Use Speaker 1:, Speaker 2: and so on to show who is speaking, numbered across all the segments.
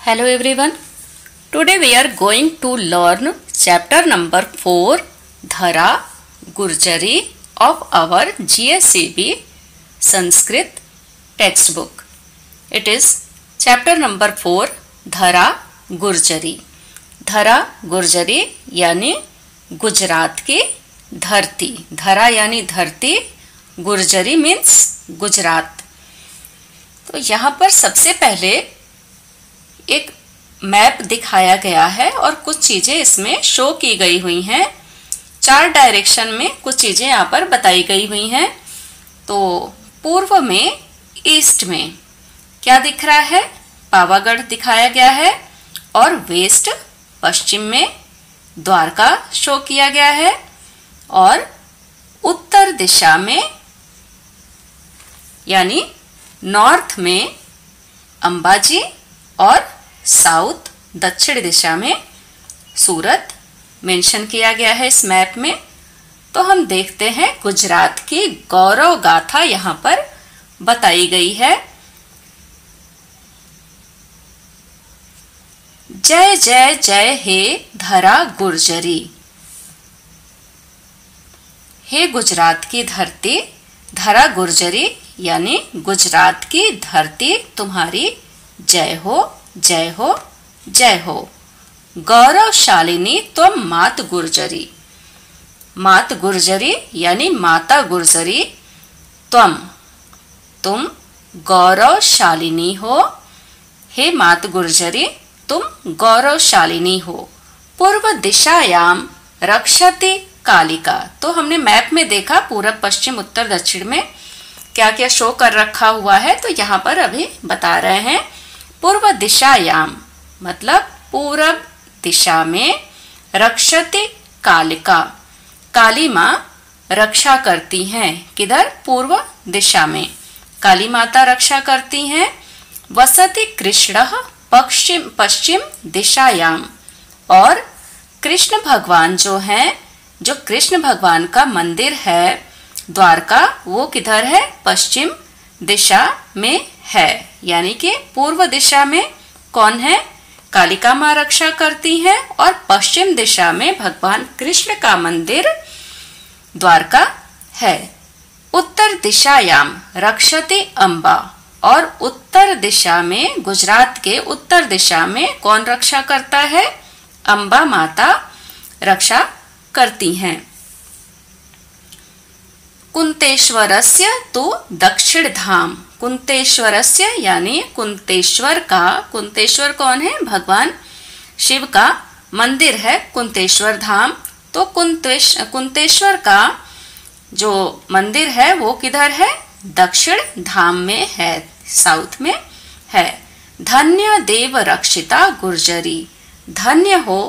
Speaker 1: Hello everyone. Today we are going to learn chapter number 4 Dhara Gurjari of our GSEB Sanskrit textbook. It is chapter number 4 Dhara Gurjari. धरा गुर्जरी यानी गुजरात की धरती. धरा यानी धरती, Gurjari means Gujarat. तो यहाँ पर सबसे पहले एक मैप दिखाया गया है और कुछ चीजें इसमें शो की गई हुई हैं. 4 डायरेक्शन में कुछ चीजें यहाँ पर बताई गई हुई हैं. तो पूर्व में, ईस्ट में क्या दिख रहा है? पावागढ़ दिखाया गया है. और वेस्ट, पश्चिम में द्वारका शो किया गया है. और उत्तर दिशा में यानी नॉर्थ में अंबाजी और साउथ दक्षिण दिशा में सूरत मेंशन किया गया है इस मैप में. तो हम देखते हैं गुजरात की गौरव गाथा यहाँ पर बताई गई है. जय जय जय हे धरा गुर्जरी. हे गुजरात की धरती, धरा गुर्जरी यानी गुजरात की धरती तुम्हारी जय हो, जय हो, जय हो. गौरवशालिनी तुम मात गुर्जरी. मात गुर्जरी यानी माता गुर्जरी. तुम गौरवशालिनी हो. हे मात गुर्जरी, तुम गौरवशालिनी हो. पूर्व दिशायाम रक्षति कालिका. तो हमने मैप में देखा पूरब, पश्चिम, उत्तर, दक्षिण में क्या क्या शो कर रखा हुआ है. तो यहाँ पर अभी बता रहे हैं पूर्व दिशायाम मतलब पूरब दिशा में रक्षति कालिका. काली माँ रक्षा करती हैं. किधर? पूर्व दिशा में काली माता रक्षा करती हैं. वसति कृष्णः पश्चिम दिशायाम. और कृष्ण भगवान जो हैं, जो कृष्ण भगवान का मंदिर है द्वारका, वो किधर है? पश्चिम दिशा में है. यानी कि पूर्व दिशा में कौन है? कालिका माँ रक्षा करती हैं. और पश्चिम दिशा में भगवान कृष्ण का मंदिर द्वारका है. उत्तर दिशायाम रक्षति अम्बा. और उत्तर दिशा में, गुजरात के उत्तर दिशा में कौन रक्षा करता है? अम्बा माता रक्षा करती हैं. कुंतेश्वरस्य तो दक्षिण धाम. कुंतेश्वरस्य यानी कुंतेश्वर का. कुंतेश्वर कौन है? भगवान शिव का मंदिर है कुंतेश्वर धाम. तो कुंतेश्वर का जो मंदिर है वो किधर है? दक्षिण धाम में है, साउथ में है. धन्य देव रक्षिता गुर्जरी. धन्य हो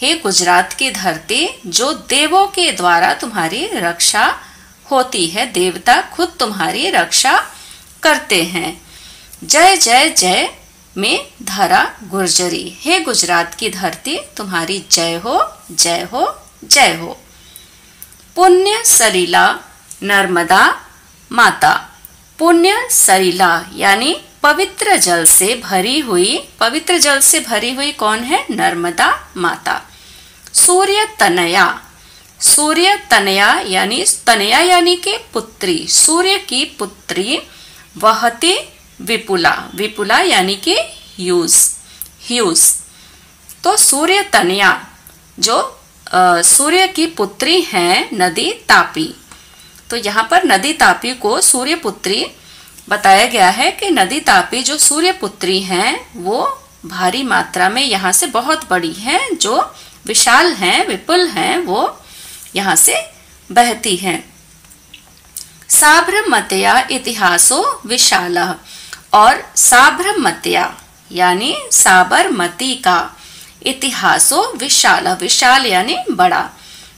Speaker 1: हे गुजरात की धरती, जो देवों के द्वारा तुम्हारी रक्षा होती है. देवता खुद तुम्हारी रक्षा करते हैं. जय जय जय में धरा गुर्जरी. हे गुजरात की धरती तुम्हारी जय हो, जय हो, जय हो. पुण्य सलीला नर्मदा माता. पुण्य सलीला यानी पवित्र जल से भरी हुई. पवित्र जल से भरी हुई कौन है? नर्मदा माता. सूर्य तनया. सूर्य तनया यानी कि पुत्री. सूर्य की पुत्री. वहति विपुला. विपुला यानी कि ह्यूज. तो सूर्य तनया जो सूर्य की पुत्री हैं, नदी तापी. तो यहाँ पर नदी तापी को सूर्य पुत्री बताया गया है कि नदी तापी जो सूर्य पुत्री हैं वो भारी मात्रा में यहाँ से बहुत बड़ी हैं, जो विशाल हैं, विपुल हैं, वो यहाँ से बहती हैं. साबरमतिया इतिहासो विशालः. और साबरमतिया यानी साबरमती का इतिहासो विशाल. विशाल यानी बड़ा.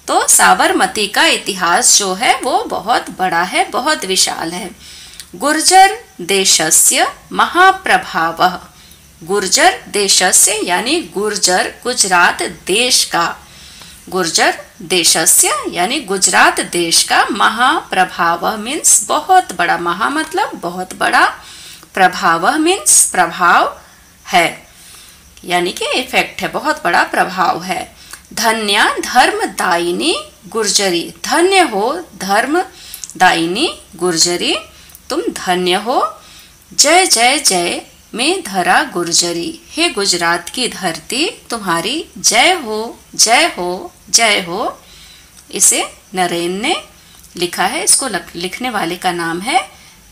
Speaker 1: तो साबरमती का इतिहास जो है वो बहुत बड़ा है, बहुत विशाल है. गुर्जर देशस्य महाप्रभावः. गुर्जर देशस्य यानी गुर्जर गुजरात देश का. गुर्जर देशस्य यानी गुजरात देश का. महाप्रभावः मीन्स बहुत बड़ा. महा मतलब बहुत बड़ा. प्रभावः मीन्स प्रभाव है. यानी कि इफेक्ट है, बहुत बड़ा प्रभाव है। धन्या धर्मदायिनी गुर्जरी, धन्य हो धर्मदायिनी गुर्जरी, तुम धन्य हो। जय जय जय में धरा गुर्जरी, हे गुजरात की धरती तुम्हारी जय हो जय हो जय हो। इसे नरेन ने लिखा है, इसको लिखने वाले का नाम है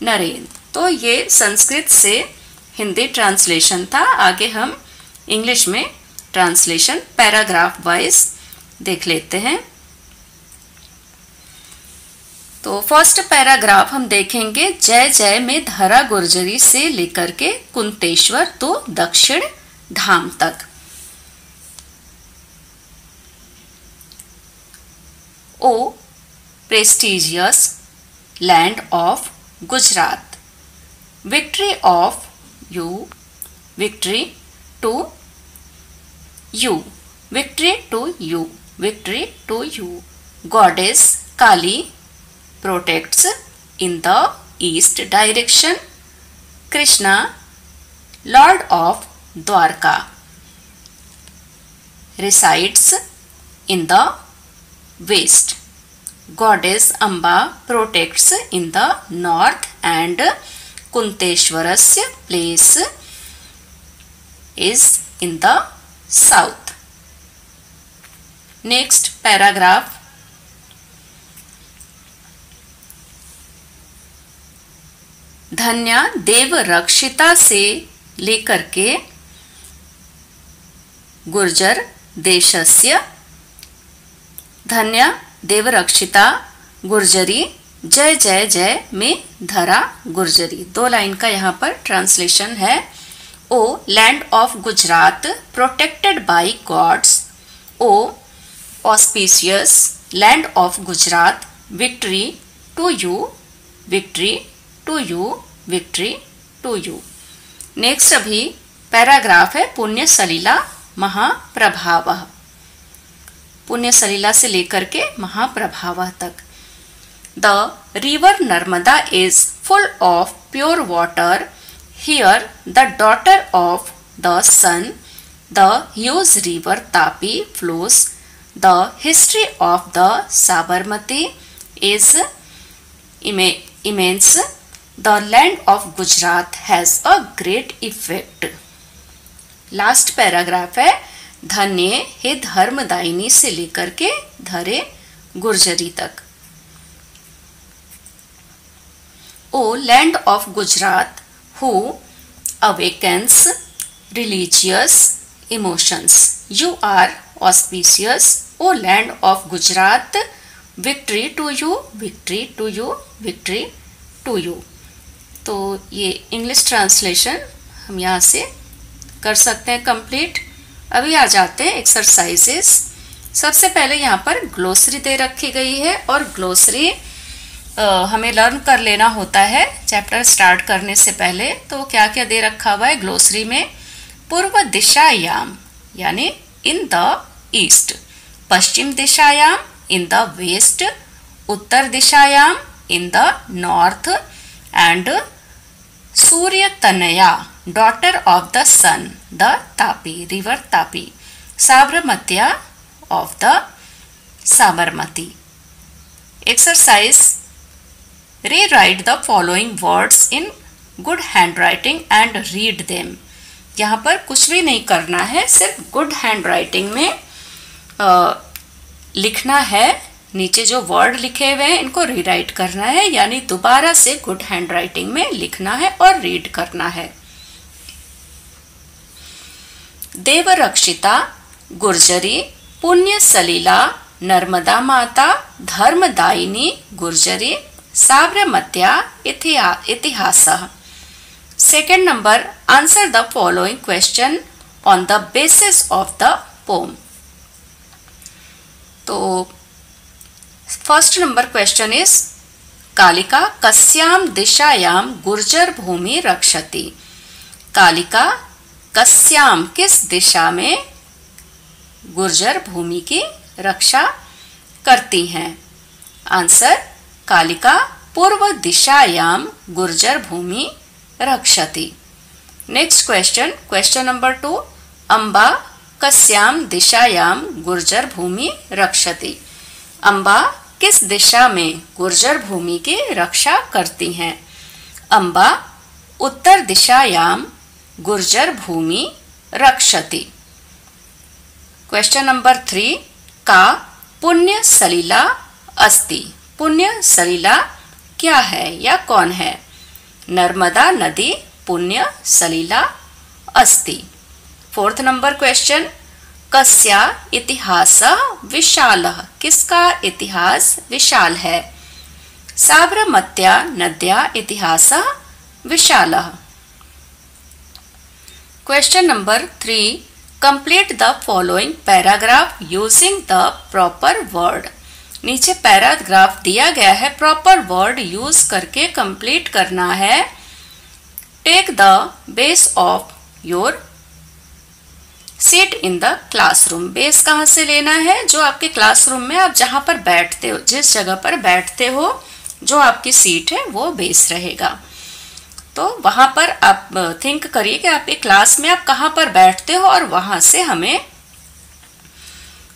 Speaker 1: नरेन। तो ये संस्कृत से हिंदी ट्रांसलेशन था। आगे हम इंग्लिश में ट्रांसलेशन पैराग्राफ वाइज देख लेते हैं। तो फर्स्ट पैराग्राफ हम देखेंगे जय जय में धरा गुर्जरी से लेकर के कुंतेश्वर तो दक्षिण धाम तक। ओ prestigious land of Gujarat, victory of you, victory to you, victory to you, victory to you. Goddess Kali protects in the east direction. Krishna, Lord of Dwarka, resides in the west. Goddess Amba protects in the north and Kunteshwarasya place is in the south. Next paragraph. धन्या देव रक्षिता से लेकर के गुर्जर देशस्य, धन्या देवरक्षिता गुर्जरी जय जय जय में धरा गुर्जरी। 2 लाइन का यहाँ पर ट्रांसलेशन है। O land of Gujarat protected by gods, O auspicious land of Gujarat, victory to you, victory to you, victory to you. Next अभी पैराग्राफ है पुण्य सलिला महाप्रभावः, पुण्य सलिला से लेकर के महाप्रभाव तक। The river Narmada is full of pure water, here the daughter of the sun, the huge river Tapi flows, the history of the Sabarmati is immense, the land of Gujarat has a great effect. Last paragraph है धन्य हे धर्मदायिनी से लेकर के धरे गुर्जरी तक। O land of Gujarat who awakens religious emotions, you are auspicious. O land of Gujarat, victory to you, victory to you, victory to you. तो ये इंग्लिश ट्रांसलेशन हम यहाँ से कर सकते हैं कंप्लीट। अभी आ जाते हैं एक्सरसाइजेस। सबसे पहले यहाँ पर ग्लोसरी दे रखी गई है और ग्लोसरी हमें लर्न कर लेना होता है चैप्टर स्टार्ट करने से पहले। तो क्या क्या दे रखा हुआ है ग्लोसरी में? पूर्व दिशायाम यानी इन द ईस्ट, पश्चिम दिशायाम इन द वेस्ट, उत्तर दिशायाम इन द नॉर्थ एंड सूर्य तनया daughter of the sun the Tapi river Tapi, साबरमतिया of the Sabarmati. Exercise rewrite the following words in good handwriting and read them. यहाँ पर कुछ भी नहीं करना है, सिर्फ गुड हैंडराइटिंग में लिखना है। नीचे जो वर्ड लिखे हुए हैं इनको रीराइट करना है, यानी दोबारा से गुड हैंडराइटिंग में लिखना है और रीड करना है। देवरक्षिता गुर्जरी, पुण्य सलिला नर्मदा माता, धर्मदायिनी गुर्जरी, साबरमत्या इतिहासः। Second number, answer the following question on the basis of the poem. तो first number question is Kalika कस्याम दिशायाम गुर्जर भूमि रक्षति। कालिका कस्याम किस दिशा में गुर्जर भूमि की रक्षा करती हैं? आंसर कालिका पूर्व दिशायाम गुर्जर भूमि रक्षति। Next question, question number 2, Amba कस्याम दिशायाम गुर्जर भूमि रक्षति। अम्बा किस दिशा में गुर्जर भूमि की रक्षा करती हैं? अम्बा उत्तर दिशायाम गुर्जर भूमि रक्षति। क्वेश्चन नंबर 3 का पुण्य सलिला अस्ति। पुण्य सलिला क्या है या कौन है? नर्मदा नदी पुण्य सलिला अस्ति। 4th नंबर क्वेश्चन, कस्या इतिहास विशालः। किसका इतिहास विशाल है? साबरमत्या नद्या इतिहास विशालः। Question number 3, complete the following paragraph using the proper word. नीचे पैराग्राफ दिया गया है, प्रॉपर वर्ड यूज करके कंप्लीट करना है। Take the base of your seat in the classroom. Base कहाँ से लेना है? जो आपके क्लासरूम में आप जहाँ पर बैठते हो, जिस जगह पर बैठते हो, जो आपकी सीट है वो बेस रहेगा। तो वहां पर आप थिंक करिए कि आपके क्लास में आप कहाँ पर बैठते हो और वहां से हमें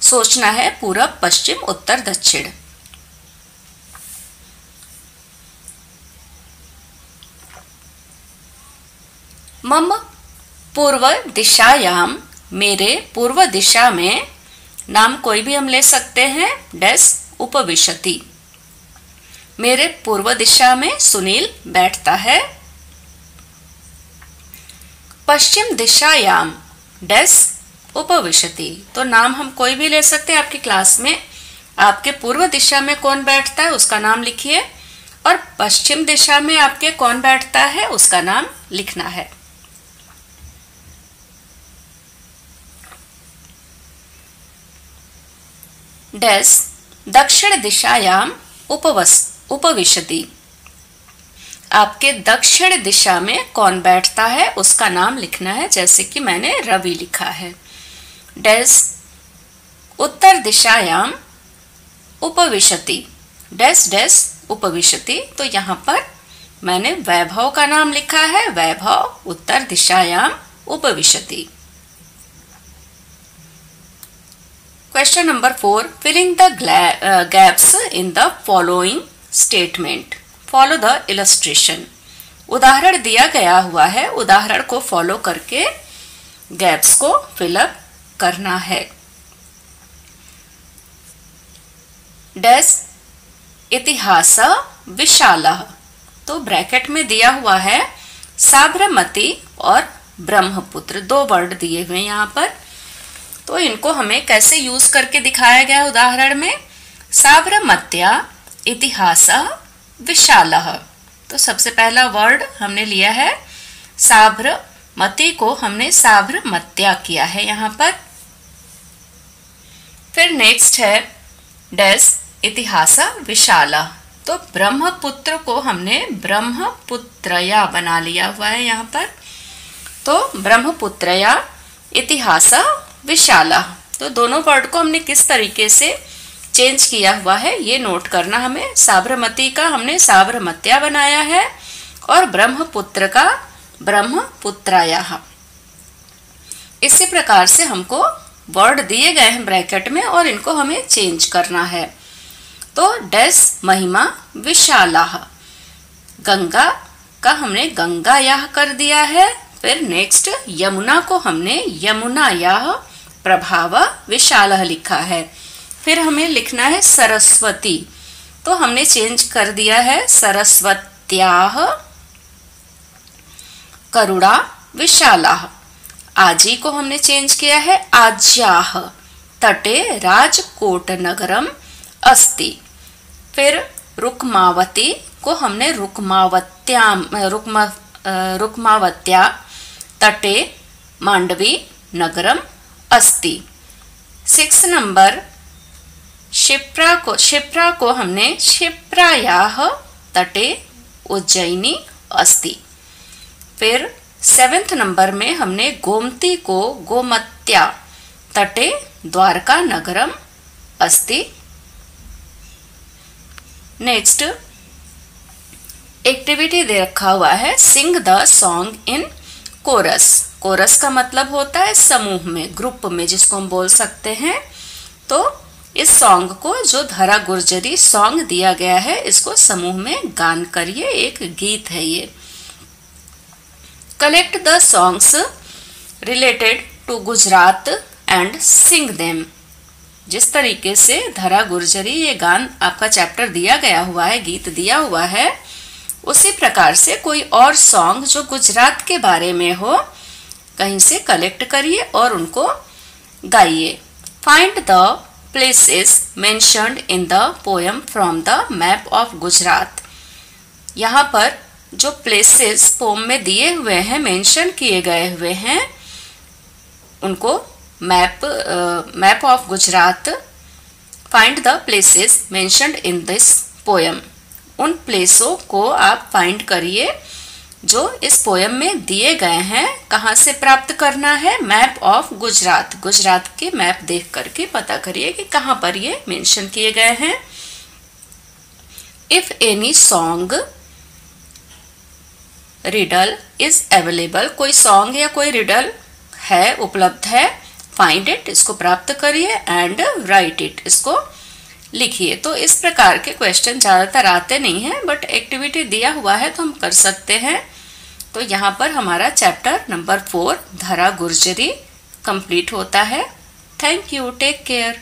Speaker 1: सोचना है पूरब पश्चिम उत्तर दक्षिण। मम पूर्व दिशायाम, मेरे पूर्व दिशा में, नाम कोई भी हम ले सकते हैं, डैश उपविशति। मेरे पूर्व दिशा में सुनील बैठता है। पश्चिम दिशायाम डैश उपविशति, तो नाम हम कोई भी ले सकते हैं। आपकी क्लास में आपके पूर्व दिशा में कौन बैठता है उसका नाम लिखिए, और पश्चिम दिशा में आपके कौन बैठता है उसका नाम लिखना है। डैश दक्षिण दिशायाम उपविशति। आपके दक्षिण दिशा में कौन बैठता है उसका नाम लिखना है, जैसे कि मैंने रवि लिखा है। डैश उत्तर दिशायाम उपविशति, डैश डैश उपविशति, तो यहाँ पर मैंने वैभव का नाम लिखा है, वैभव उत्तर दिशायाम उपविशति। Question number 4, filling the gaps in the following statement. Follow the illustration. उदाहरण दिया गया हुआ है, उदाहरण को फॉलो करके गैप्स को फिलअप करना है। डैश इतिहास विशालः, तो ब्रैकेट में दिया हुआ है साबरमती और ब्रह्मपुत्र, दो वर्ड दिए हुए यहाँ पर। तो इनको हमें कैसे यूज करके दिखाया गया उदाहरण में? साबरमत्या इतिहास विशालः, तो सबसे पहला वर्ड हमने लिया है साबरमती को हमने साबरमत्या किया है यहाँ पर। फिर नेक्स्ट है डैश इतिहास विशालः, तो ब्रह्मपुत्र को हमने ब्रह्मपुत्रया बना लिया हुआ है यहाँ पर। तो ब्रह्मपुत्रया इतिहास विशालः, तो दोनों वर्ड को हमने किस तरीके से चेंज किया हुआ है ये नोट करना हमें। साबरमती का हमने साबरमत्या बनाया है और ब्रह्मपुत्र का ब्रह्मपुत्रायाः। इसी प्रकार से हमको वर्ड दिए गए हैं ब्रैकेट में और इनको हमें चेंज करना है। तो डैश महिमा विशालाः, गंगा का हमने गंगायाः कर दिया है। फिर नेक्स्ट यमुना को हमने यमुनायाः प्रभाव विशालः लिखा है। फिर हमें लिखना है सरस्वती, तो हमने चेंज कर दिया है सरस्वत्याः करुणा विशालाः। आजी को हमने चेंज किया है आज्याः तटे राजकोट नगरम अस्ति। फिर रुक्मावती को हमने रुक्मावत्या तटे मांडवी नगरम अस्ति। 6 नंबर क्षिप्रा को हमने क्षिप्रायाः तटे उज्जैनी अस्ति। फिर 7th नंबर में हमने गोमती को गोमत्या तटे द्वारका नगरम अस्ति। नेक्स्ट एक्टिविटी दे रखा हुआ है, sing the song in chorus. Chorus का मतलब होता है समूह में, ग्रुप में, जिसको हम बोल सकते हैं। तो इस सॉन्ग को जो धरा गुर्जरी सॉन्ग दिया गया है, इसको समूह में गान करिए, एक गीत है ये। Collect the songs related to Gujarat and sing them. जिस तरीके से धरा गुर्जरी ये गान आपका चैप्टर दिया गया हुआ है, गीत दिया हुआ है, उसी प्रकार से कोई और सॉन्ग जो गुजरात के बारे में हो कहीं से कलेक्ट करिए और उनको गाइए। Find the places mentioned in the poem from the map of Gujarat. यहाँ पर जो प्लेसेस पोम में दिए हुए हैं, मेंशन किए गए हुए हैं, उनको map of Gujarat, find the places mentioned in this poem. उन प्लेसों को आप फाइंड करिए जो इस पोएम में दिए गए हैं। कहाँ से प्राप्त करना है? मैप ऑफ गुजरात, गुजरात के मैप देख करके पता करिए कि कहाँ पर ये मेंशन किए गए हैं। If any song riddle is available, कोई सॉन्ग या कोई रिडल है, उपलब्ध है, फाइंड इट, इसको प्राप्त करिए, एंड राइट इट, इसको लिखिए। तो इस प्रकार के क्वेश्चन ज़्यादातर आते नहीं हैं, बट एक्टिविटी दिया हुआ है तो हम कर सकते हैं। तो यहाँ पर हमारा चैप्टर नंबर 4 धरा गुर्जरी कंप्लीट होता है। Thank you, take care.